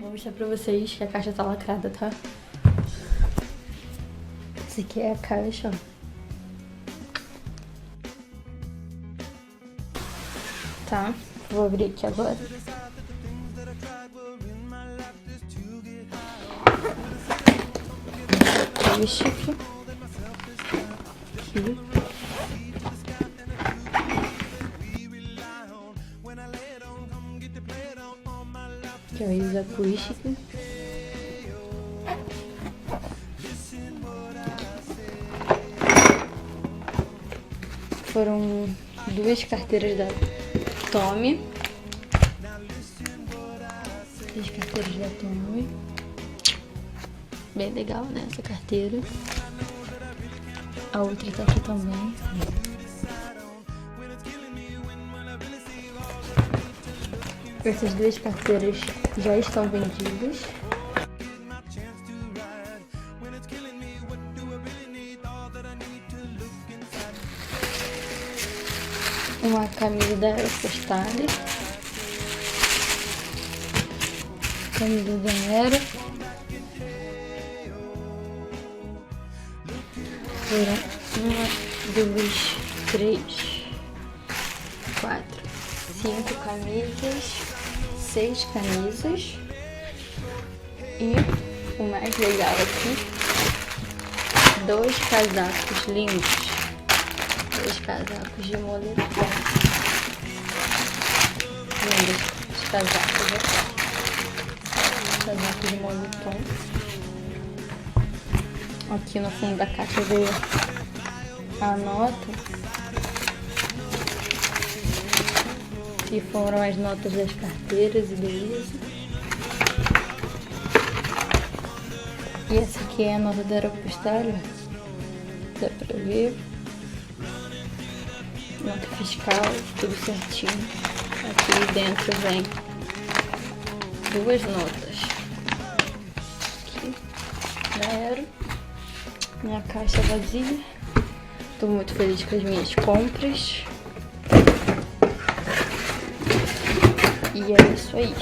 Vou mostrar pra vocês que a caixa tá lacrada, tá? Essa aqui é a caixa, ó. Tá? Vou abrir aqui agora. Joystick. Aqui. Que é o ISO acústico. Foram 2 carteiras da Tommy. 2 carteiras da Tommy. Bem legal, né? Essa carteira. A outra tá aqui também. Essas 2 carteiras já estão vendidas. Uma camisa da Aeropostale. Camisa da Aero. Foram 1, 2, 3, 4, 5 camisas, 6 camisas. E o mais legal aqui, 2 casacos lindos. 2 casacos de moletom. Lindos os casacos aqui. Casacos de moletom. Aqui no fundo da caixa veio a nota. E foram as notas das carteiras e do ISO. E essa aqui é a nota da Aeropostale. Dá pra ver. Nota fiscal, tudo certinho. Aqui dentro vem 2 notas. Aqui, da Aero. Minha caixa vazia. Tô muito feliz com as minhas compras. E é isso aí.